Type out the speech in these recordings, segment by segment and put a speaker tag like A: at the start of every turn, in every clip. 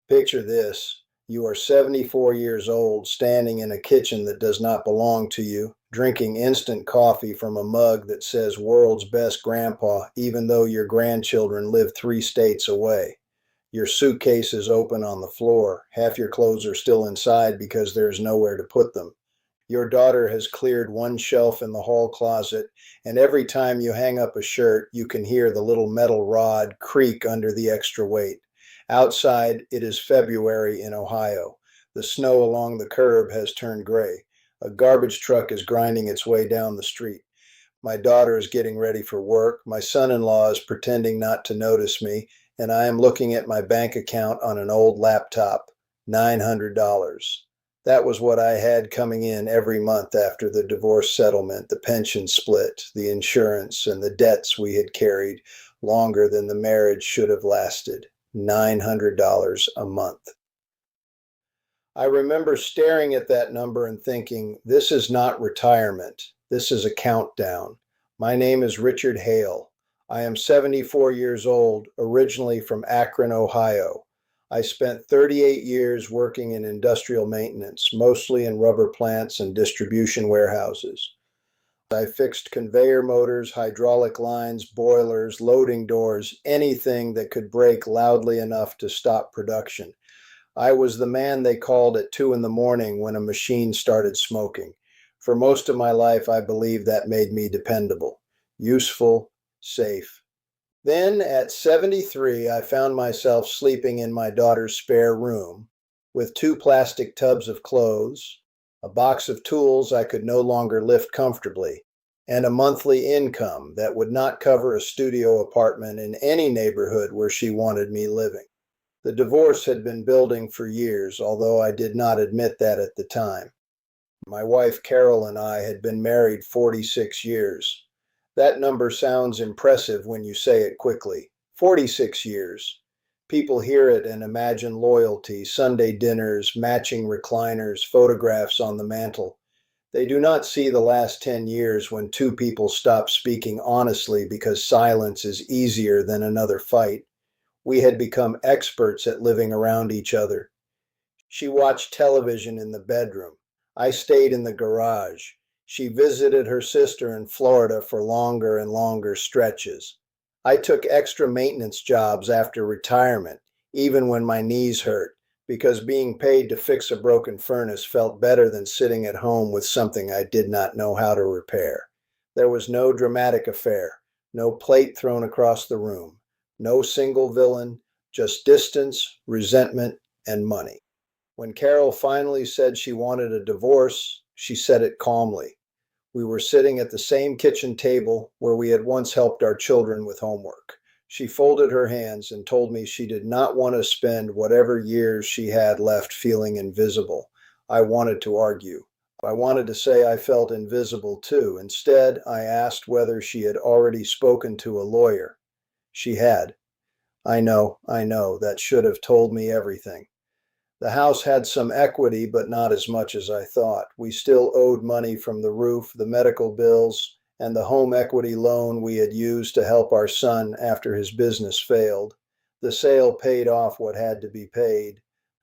A: Picture this. You are 74 years old, standing in a kitchen that does not belong to you, drinking instant coffee from a mug that says world's best grandpa, even though your grandchildren live 3 states away. Your suitcase is open on the floor. Half your clothes are still inside because there's nowhere to put them. Your daughter has cleared one shelf in the hall closet, and every time you hang up a shirt, you can hear the little metal rod creak under the extra weight. Outside, it is February in Ohio. The snow along the curb has turned gray. A garbage truck is grinding its way down the street. My daughter is getting ready for work. My son-in-law is pretending not to notice me, and I am looking at my bank account on an old laptop. $900. That was what I had coming in every month after the divorce settlement, the pension split, the insurance, and the debts we had carried longer than the marriage should have lasted. $900 a month. I remember staring at that number and thinking, this is not retirement. This is a countdown. My name is Richard Hale. I am 74 years old, originally from Akron, Ohio. I spent 38 years working in industrial maintenance, mostly in rubber plants and distribution warehouses. I fixed conveyor motors, hydraulic lines, boilers, loading doors, anything that could break loudly enough to stop production. I was the man they called at 2 in the morning when a machine started smoking. For most of my life, I believe that made me dependable, useful, safe. Then, at 73, I found myself sleeping in my daughter's spare room with 2 plastic tubs of clothes, a box of tools I could no longer lift comfortably, and a monthly income that would not cover a studio apartment in any neighborhood where she wanted me living. The divorce had been building for years, although I did not admit that at the time. My wife Carol and I had been married 46 years. That number sounds impressive when you say it quickly. 46 years. People hear it and imagine loyalty, Sunday dinners, matching recliners, photographs on the mantel. They do not see the last 10 years when 2 people stop speaking honestly because silence is easier than another fight. We had become experts at living around each other. She watched television in the bedroom. I stayed in the garage. She visited her sister in Florida for longer and longer stretches. I took extra maintenance jobs after retirement, even when my knees hurt, because being paid to fix a broken furnace felt better than sitting at home with something I did not know how to repair. There was no dramatic affair, no plate thrown across the room, no single villain, just distance, resentment, and money. When Carol finally said she wanted a divorce, she said it calmly. We were sitting at the same kitchen table where we had once helped our children with homework. She folded her hands and told me she did not want to spend whatever years she had left feeling invisible. I wanted to argue. I wanted to say I felt invisible too. Instead, I asked whether she had already spoken to a lawyer. She had. I know, that should have told me everything. The house had some equity, but not as much as I thought. We still owed money from the roof, the medical bills, and the home equity loan we had used to help our son after his business failed. The sale paid off what had to be paid.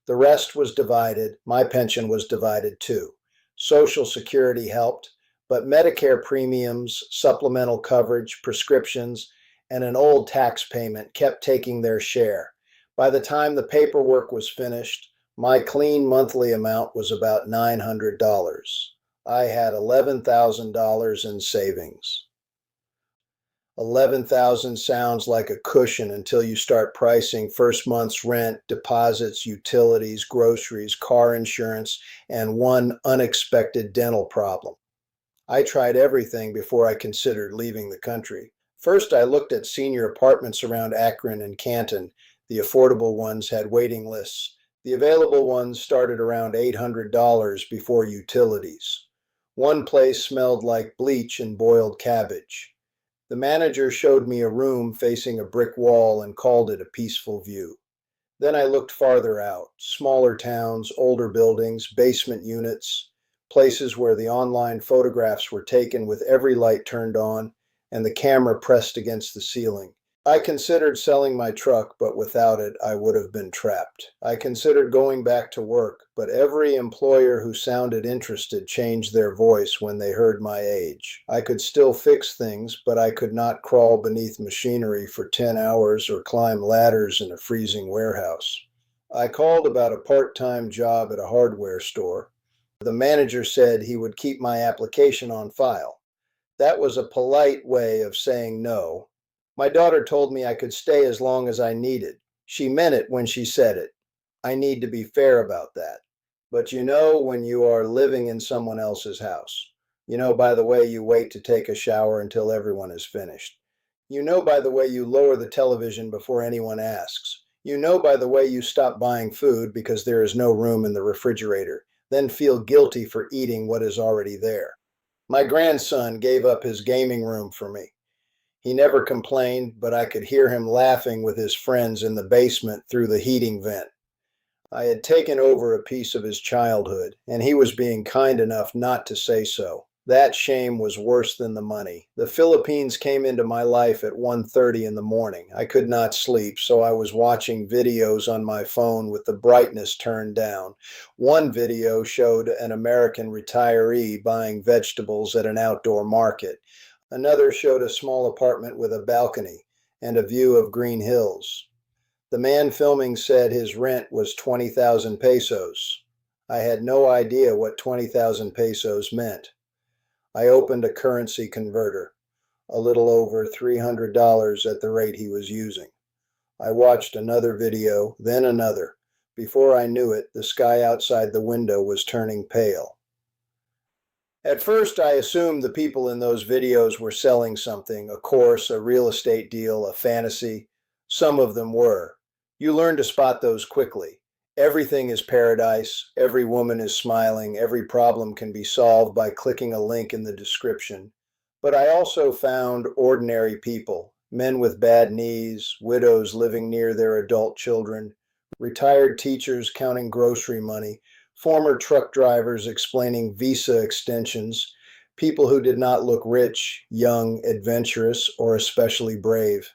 A: The rest was divided. My pension was divided too. Social Security helped, but Medicare premiums, supplemental coverage, prescriptions, and an old tax payment kept taking their share. By the time the paperwork was finished, my clean monthly amount was about $900. I had $11,000 in savings. 11,000 sounds like a cushion until you start pricing first month's rent, deposits, utilities, groceries, car insurance, and one unexpected dental problem. I tried everything before I considered leaving the country. First, I looked at senior apartments around Akron and Canton. The affordable ones had waiting lists. The available ones started around $800 before utilities. One place smelled like bleach and boiled cabbage. The manager showed me a room facing a brick wall and called it a peaceful view. Then I looked farther out, smaller towns, older buildings, basement units, places where the online photographs were taken with every light turned on and the camera pressed against the ceiling. I considered selling my truck, but without it, I would have been trapped. I considered going back to work, but every employer who sounded interested changed their voice when they heard my age. I could still fix things, but I could not crawl beneath machinery for 10 hours or climb ladders in a freezing warehouse. I called about a part-time job at a hardware store. The manager said he would keep my application on file. That was a polite way of saying no. My daughter told me I could stay as long as I needed. She meant it when she said it. I need to be fair about that. But you know when you are living in someone else's house. You know by the way you wait to take a shower until everyone is finished. You know by the way you lower the television before anyone asks. You know by the way you stop buying food because there is no room in the refrigerator, then feel guilty for eating what is already there. My grandson gave up his gaming room for me. He never complained, but I could hear him laughing with his friends in the basement through the heating vent. I had taken over a piece of his childhood, and he was being kind enough not to say so. That shame was worse than the money. The Philippines came into my life at 1:30 in the morning. I could not sleep, so I was watching videos on my phone with the brightness turned down. One video showed an American retiree buying vegetables at an outdoor market. Another showed a small apartment with a balcony and a view of green hills. The man filming said his rent was 20,000 pesos. I had no idea what 20,000 pesos meant. I opened a currency converter, a little over $300 at the rate he was using. I watched another video, then another. Before I knew it, the sky outside the window was turning pale. At first, I assumed the people in those videos were selling something, a course, a real estate deal, a fantasy. Some of them were. You learn to spot those quickly. Everything is paradise, every woman is smiling, every problem can be solved by clicking a link in the description. But I also found ordinary people, men with bad knees, widows living near their adult children, retired teachers counting grocery money, former truck drivers explaining visa extensions, people who did not look rich, young, adventurous, or especially brave.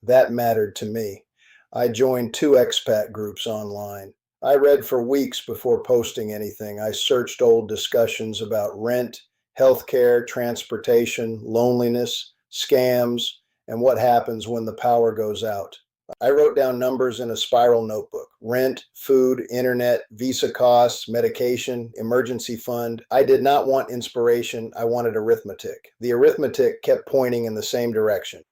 A: That mattered to me. I joined 2 expat groups online. I read for weeks before posting anything. I searched old discussions about rent, healthcare, transportation, loneliness, scams, and what happens when the power goes out. I wrote down numbers in a spiral notebook: rent, food, internet, visa costs, medication, emergency fund. I did not want inspiration, I wanted arithmetic. The arithmetic kept pointing in the same direction.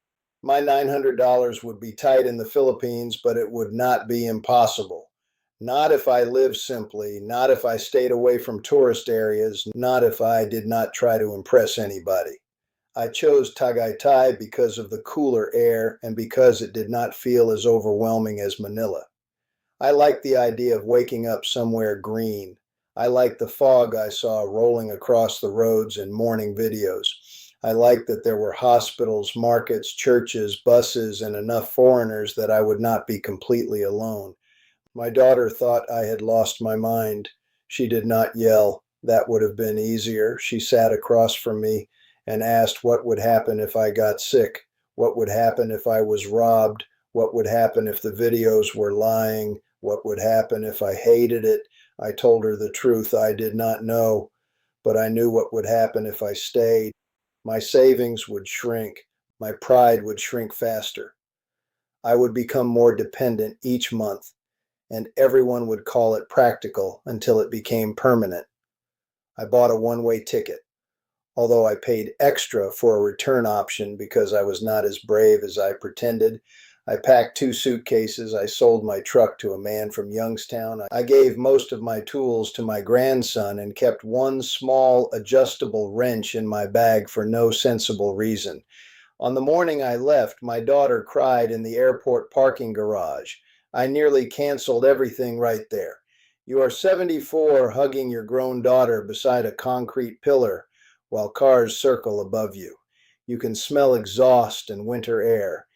A: My $900 would be tight in the Philippines, but it would not be impossible. Not if I lived simply, not if I stayed away from tourist areas, not if I did not try to impress anybody. I chose Tagaytay because of the cooler air and because it did not feel as overwhelming as Manila. I liked the idea of waking up somewhere green. I liked the fog I saw rolling across the roads in morning videos. I liked that there were hospitals, markets, churches, buses, and enough foreigners that I would not be completely alone. My daughter thought I had lost my mind. She did not yell. That would have been easier. She sat across from me and asked what would happen if I got sick, what would happen if I was robbed, what would happen if the videos were lying, what would happen if I hated it. I told her the truth. I did not know, but I knew what would happen if I stayed. My savings would shrink. My pride would shrink faster. I would become more dependent each month, and everyone would call it practical until it became permanent. I bought a one-way ticket, although I paid extra for a return option because I was not as brave as I pretended. I packed 2 suitcases. I sold my truck to a man from Youngstown. I gave most of my tools to my grandson and kept one small adjustable wrench in my bag for no sensible reason. On the morning I left, my daughter cried in the airport parking garage. I nearly canceled everything right there. You are 74 hugging your grown daughter beside a concrete pillar while cars circle above you. You can smell exhaust and winter air.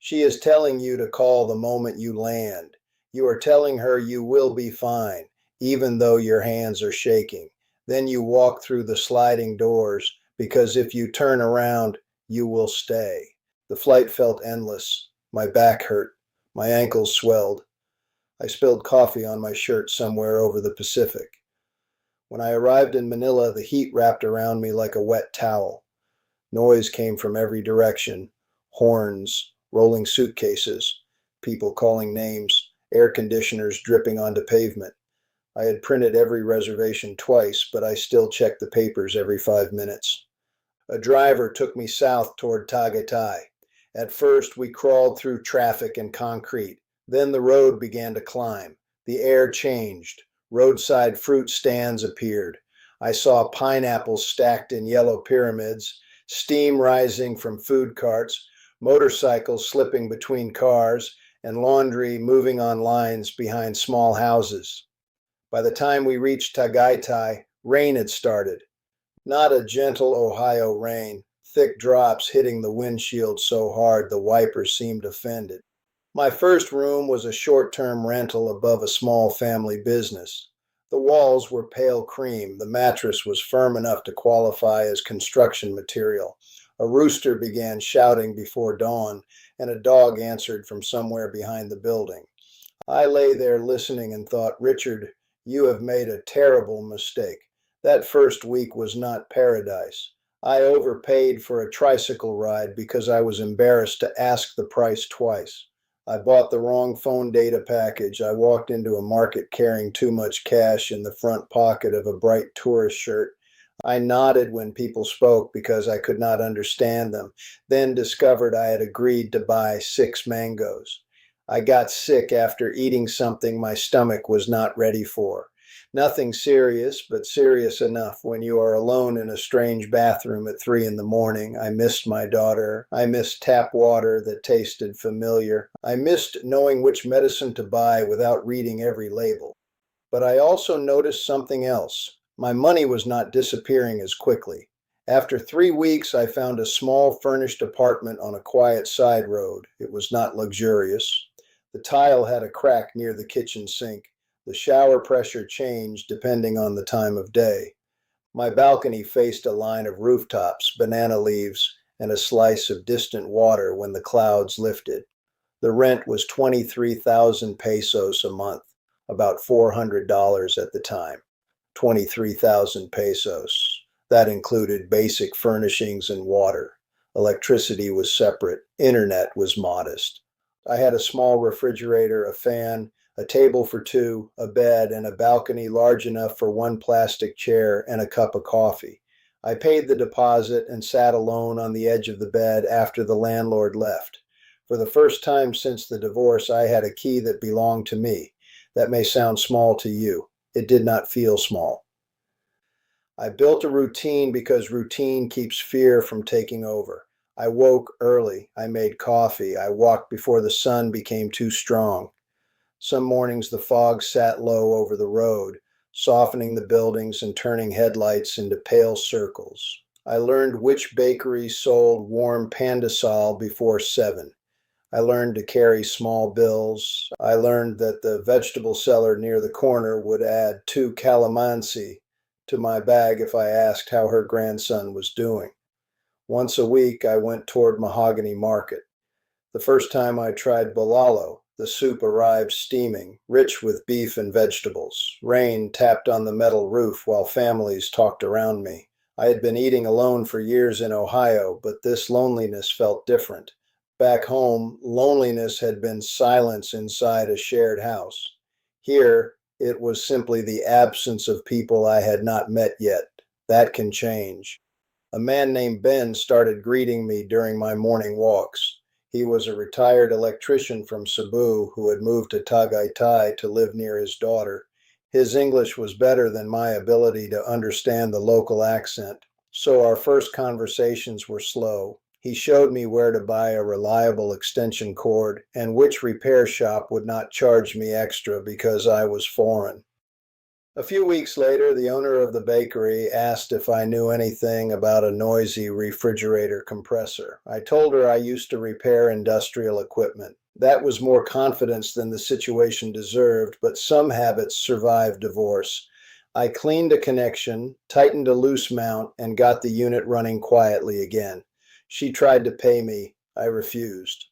A: She is telling you to call the moment you land. You are telling her you will be fine, even though your hands are shaking. Then you walk through the sliding doors because if you turn around, you will stay. The flight felt endless. My back hurt. My ankles swelled. I spilled coffee on my shirt somewhere over the Pacific. When I arrived in Manila, the heat wrapped around me like a wet towel. Noise came from every direction: horns, rolling suitcases, people calling names, air conditioners dripping onto pavement. I had printed every reservation twice, but I still checked the papers every 5 minutes. A driver took me south toward Tagaytay. At first, we crawled through traffic and concrete. Then the road began to climb. The air changed. Roadside fruit stands appeared. I saw pineapples stacked in yellow pyramids, steam rising from food carts, motorcycles slipping between cars, and laundry moving on lines behind small houses. By the time we reached Tagaytay, rain had started. Not a gentle Ohio rain, thick drops hitting the windshield so hard the wipers seemed offended. My first room was a short-term rental above a small family business. The walls were pale cream. The mattress was firm enough to qualify as construction material. A rooster began shouting before dawn, and a dog answered from somewhere behind the building. I lay there listening and thought, Richard, you have made a terrible mistake. That first week was not paradise. I overpaid for a tricycle ride because I was embarrassed to ask the price twice. I bought the wrong phone data package. I walked into a market carrying too much cash in the front pocket of a bright tourist shirt. I nodded when people spoke because I could not understand them, then discovered I had agreed to buy 6 mangoes. I got sick after eating something my stomach was not ready for. Nothing serious, but serious enough when you are alone in a strange bathroom at 3 in the morning. I missed my daughter. I missed tap water that tasted familiar. I missed knowing which medicine to buy without reading every label. But I also noticed something else. My money was not disappearing as quickly. After 3 weeks, I found a small furnished apartment on a quiet side road. It was not luxurious. The tile had a crack near the kitchen sink. The shower pressure changed depending on the time of day. My balcony faced a line of rooftops, banana leaves, and a slice of distant water when the clouds lifted. The rent was 23,000 pesos a month, about $400 at the time. 23,000 pesos. That included basic furnishings and water. Electricity was separate. Internet was modest. I had a small refrigerator, a fan, a table for 2, a bed, and a balcony large enough for 1 plastic chair and a cup of coffee. I paid the deposit and sat alone on the edge of the bed after the landlord left. For the first time since the divorce, I had a key that belonged to me. That may sound small to you. It did not feel small. I built a routine because routine keeps fear from taking over. I woke early. I made coffee. I walked before the sun became too strong. Some mornings the fog sat low over the road, softening the buildings and turning headlights into pale circles. I learned which bakeries sold warm pandesal before 7. I learned to carry small bills. I learned that the vegetable seller near the corner would add 2 calamansi to my bag if I asked how her grandson was doing. Once a week I went toward Mahogany Market. The first time I tried bolalo, the soup arrived steaming, rich with beef and vegetables. Rain tapped on the metal roof while families talked around me. I had been eating alone for years in Ohio, but this loneliness felt different. Back home, loneliness had been silence inside a shared house. Here, it was simply the absence of people I had not met yet. That can change. A man named Ben started greeting me during my morning walks. He was a retired electrician from Cebu who had moved to Tagaytay to live near his daughter. His English was better than my ability to understand the local accent, so our first conversations were slow. He showed me where to buy a reliable extension cord and which repair shop would not charge me extra because I was foreign. A few weeks later, the owner of the bakery asked if I knew anything about a noisy refrigerator compressor. I told her I used to repair industrial equipment. That was more confidence than the situation deserved, but some habits survive divorce. I cleaned a connection, tightened a loose mount, and got the unit running quietly again. She tried to pay me. I refused.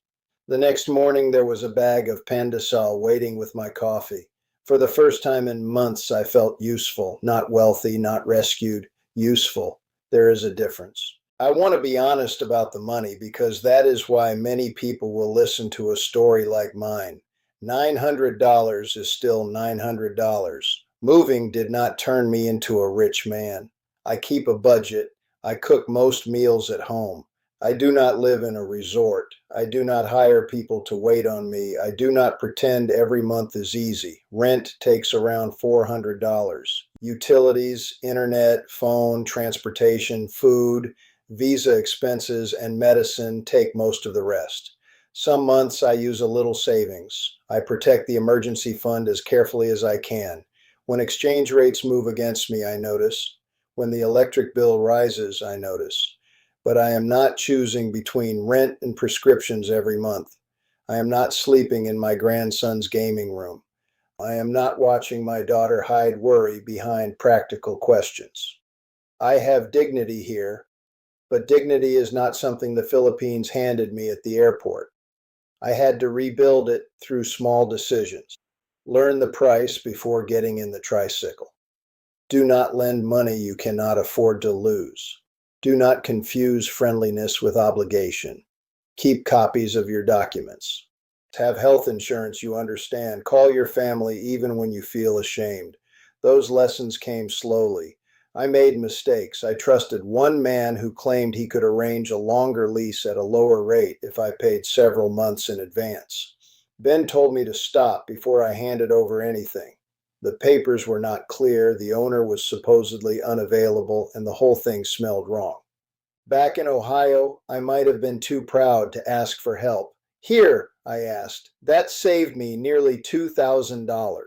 A: The next morning, there was a bag of Pandesal waiting with my coffee. For the first time in months, I felt useful, not wealthy, not rescued, useful. There is a difference. I want to be honest about the money because that is why many people will listen to a story like mine. $900 is still $900. Moving did not turn me into a rich man. I keep a budget. I cook most meals at home. I do not live in a resort. I do not hire people to wait on me. I do not pretend every month is easy. Rent takes around $400. Utilities, internet, phone, transportation, food, visa expenses, and medicine take most of the rest. Some months I use a little savings. I protect the emergency fund as carefully as I can. When exchange rates move against me, I notice. When the electric bill rises, I notice. But I am not choosing between rent and prescriptions every month. I am not sleeping in my grandson's gaming room. I am not watching my daughter hide worry behind practical questions. I have dignity here, but dignity is not something the Philippines handed me at the airport. I had to rebuild it through small decisions. Learn the price before getting in the tricycle. Do not lend money you cannot afford to lose. Do not confuse friendliness with obligation. Keep copies of your documents. Have health insurance you understand. Call your family even when you feel ashamed. Those lessons came slowly. I made mistakes. I trusted one man who claimed he could arrange a longer lease at a lower rate if I paid several months in advance. Ben told me to stop before I handed over anything. The papers were not clear, the owner was supposedly unavailable, and the whole thing smelled wrong. Back in Ohio, I might have been too proud to ask for help. Here, I asked. That saved me nearly $2,000.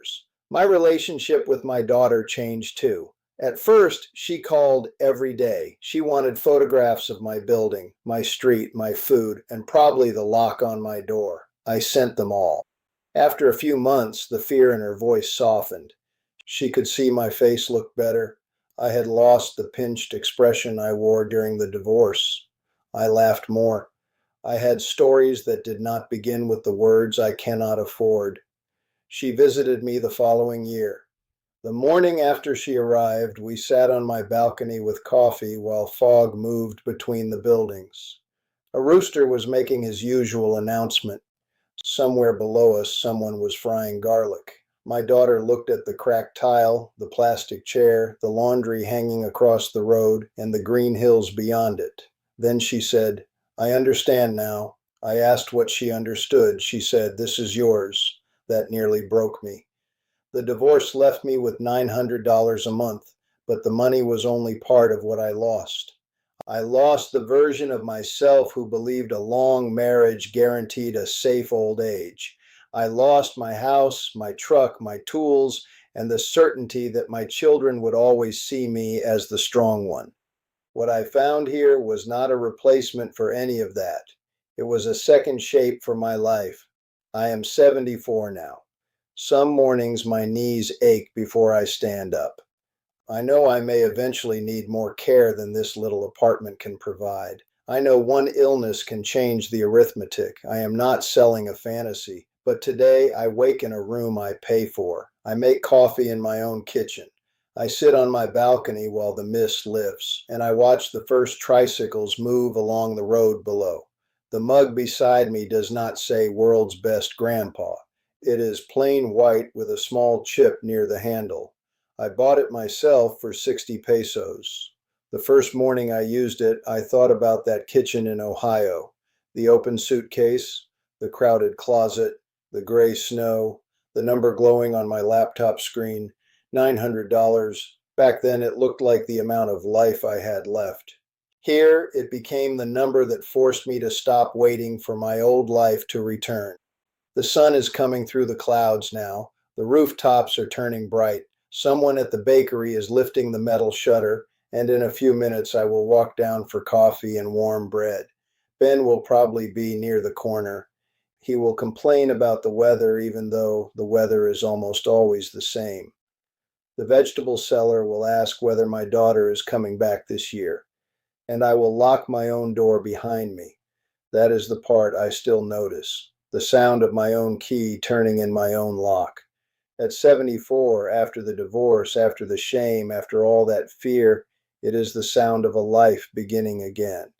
A: My relationship with my daughter changed too. At first, she called every day. She wanted photographs of my building, my street, my food, and probably the lock on my door. I sent them all. After a few months, the fear in her voice softened. She could see my face look better. I had lost the pinched expression I wore during the divorce. I laughed more. I had stories that did not begin with the words I cannot afford. She visited me the following year. The morning after she arrived, we sat on my balcony with coffee while fog moved between the buildings. A rooster was making his usual announcement. Somewhere below us, someone was frying garlic. My daughter looked at the cracked tile, the plastic chair, the laundry hanging across the road, and the green hills beyond it. Then she said, "I understand now." I asked what she understood. She said, "This is yours." That nearly broke me. The divorce left me with $900 a month, but the money was only part of what I lost. I lost the version of myself who believed a long marriage guaranteed a safe old age. I lost my house, my truck, my tools, and the certainty that my children would always see me as the strong one. What I found here was not a replacement for any of that. It was a second shape for my life. I am 74 now. Some mornings my knees ache before I stand up. I know I may eventually need more care than this little apartment can provide. I know one illness can change the arithmetic. I am not selling a fantasy. But today I wake in a room I pay for. I make coffee in my own kitchen. I sit on my balcony while the mist lifts, and I watch the first tricycles move along the road below. The mug beside me does not say "World's Best Grandpa." It is plain white with a small chip near the handle. I bought it myself for 60 pesos. The first morning I used it, I thought about that kitchen in Ohio. The open suitcase, the crowded closet, the gray snow, the number glowing on my laptop screen, $900. Back then it looked like the amount of life I had left. Here it became the number that forced me to stop waiting for my old life to return. The sun is coming through the clouds now. The rooftops are turning bright. Someone at the bakery is lifting the metal shutter, and in a few minutes I will walk down for coffee and warm bread. Ben will probably be near the corner. He will complain about the weather, even though the weather is almost always the same. The vegetable seller will ask whether my daughter is coming back this year, and I will lock my own door behind me. That is the part I still notice. the sound of my own key turning in my own lock. At 74, after the divorce, after the shame, after all that fear, it is the sound of a life beginning again.